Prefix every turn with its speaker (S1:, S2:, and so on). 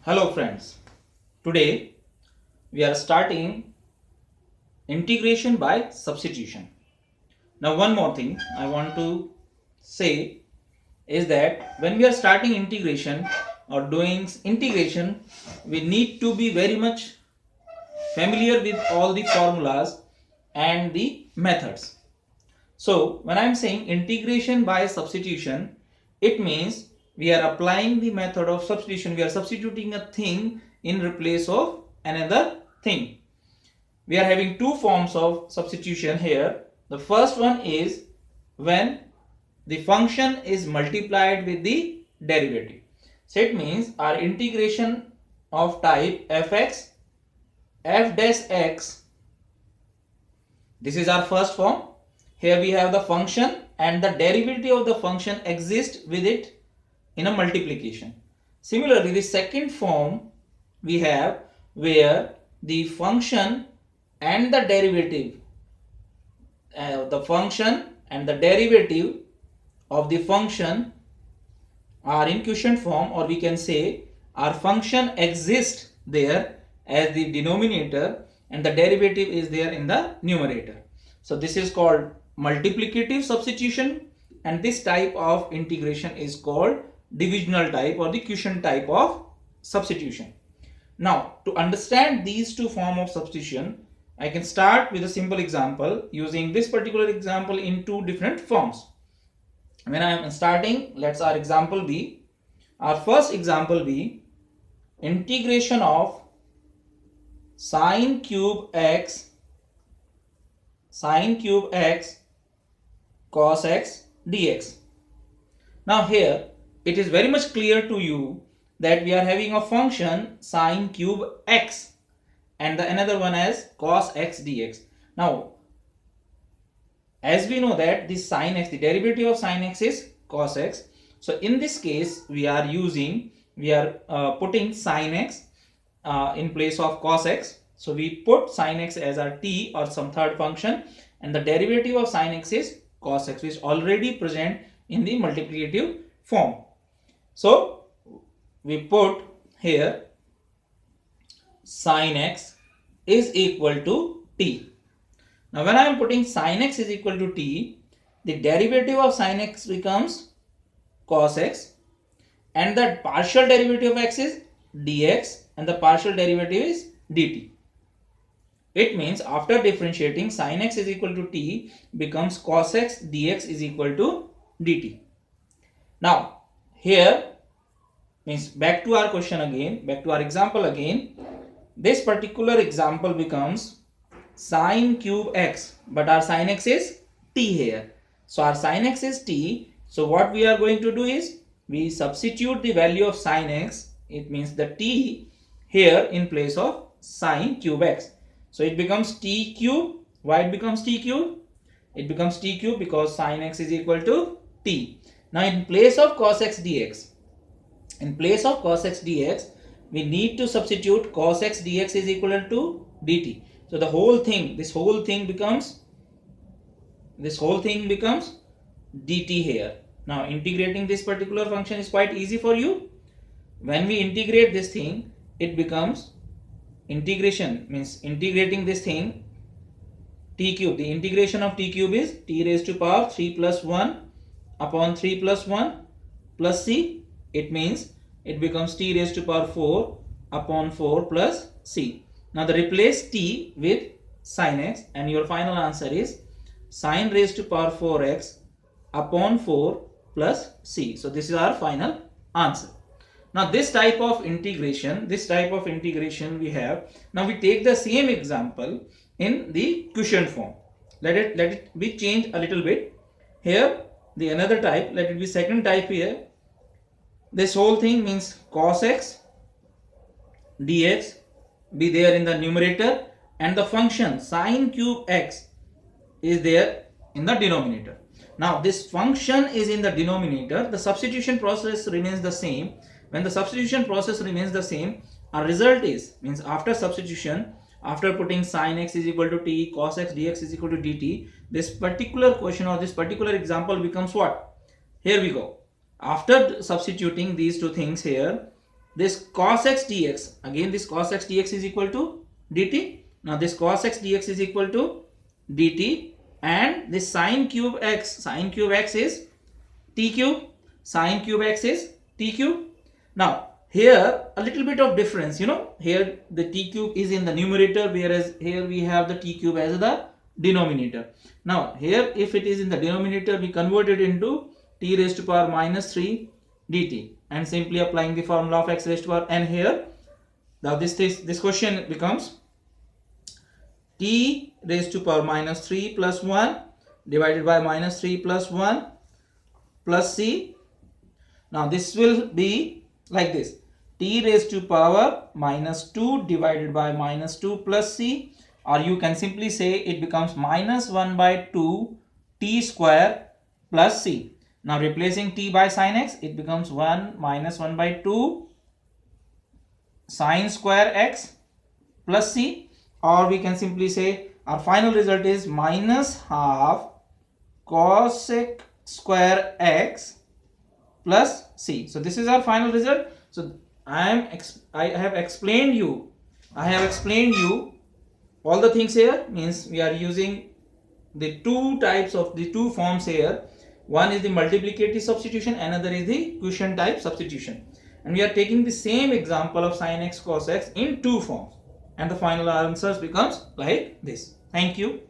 S1: Hello friends, today we are starting integration by substitution. Now one more thing I want to say is that when we are starting integration or doing integration, we need to be very much familiar with all the formulas and the methods. So when I am saying integration by substitution, it means we are applying the method of substitution. We are substituting a thing in replace of another thing. We are having two forms of substitution here. The first one is when the function is multiplied with the derivative. So it means our integration of type fx, f dash x, this is our first form. Here we have the function and the derivative of the function exists with it in a multiplication. Similarly, the second form we have where the function and the derivative, the function and the derivative of the function are in quotient form, or we can say our function exists there as the denominator and the derivative is there in the numerator. So this is called multiplicative substitution, and this type of integration is called divisional type or the quotient type of substitution. Now to understand these two forms of substitution, I can start with a simple example using this particular example in two different forms. When I am starting, let's our example be, our first example be integration of sine cube x cos x dx. Now here it is very much clear to you that we are having a function sine cube x and the another one as cos x dx. Now as we know that this sine x, the derivative of sine x is cos x. So in this case we are putting sine x in place of cos x. So we put sine x as our t or some third function, and the derivative of sine x is cos x, which is already present in the multiplicative form. So we put here sine x is equal to t. Now when I am putting sine x is equal to t, the derivative of sine x becomes cos x and the partial derivative of x is dx and the partial derivative is dt. It means after differentiating, sine x is equal to t becomes cos x dx is equal to dt. Now here means back to our question again, back to our example again. This particular example becomes sine cube x, but our sine x is t here. So our sine x is t. So what we are going to do is we substitute the value of sine x. It means the t here in place of sine cube x. So it becomes t cube. Why it becomes t cube? It becomes t cube because sine x is equal to t. Now in place of cos x dx, we need to substitute cos x dx is equal to dt. So the whole thing, this whole thing becomes dt here. Now integrating this particular function is quite easy for you. When we integrate this thing, it becomes integration means integrating this thing t cube. The integration of t cube is t raised to power 3 plus 1 upon 3 plus 1 plus c. It means it becomes t raised to power 4 upon 4 plus c. Now the replace t with sine x and your final answer is sine raised to power 4x upon 4 plus c. So this is our final answer. Now this type of integration we have. Now we take the same example in the quotient form. Let it be changed a little bit. Here the another type, let it be second type here. This whole thing means cos x dx be there in the numerator and the function sine cube x is there in the denominator. Now this function is in the denominator. The substitution process remains the same. When the substitution process remains the same, our result is means after substitution, after putting sine x is equal to t, cos x dx is equal to dt, this particular question or this particular example becomes what? Here we go. After substituting these two things here, this cos x dx, again this cos x dx is equal to dt. Now this cos x dx is equal to dt, and this sine cube x is t cube, sine cube x is t cube. Now here a little bit of difference, here the t cube is in the numerator, whereas here we have the t cube as the denominator. Now here if it is in the denominator, we convert it into t raised to power minus 3 dt, and simply applying the formula of x raised to power n here. Now this question becomes t raised to power minus 3 plus 1 divided by minus 3 plus 1 plus c. Now this will be like this: t raised to power minus 2 divided by minus 2 plus c, or you can simply say it becomes minus 1 by 2 t square plus c. Now replacing t by sine x, it becomes 1 minus 1 by 2 sine square x plus c, or we can simply say our final result is minus half cosec square x plus c. So this is our final result. So I have explained you all the things here. Means we are using the two forms here. One is the multiplicative substitution, another is the quotient type substitution, and we are taking the same example of sin x cos x in two forms, and the final answers becomes like this. Thank you.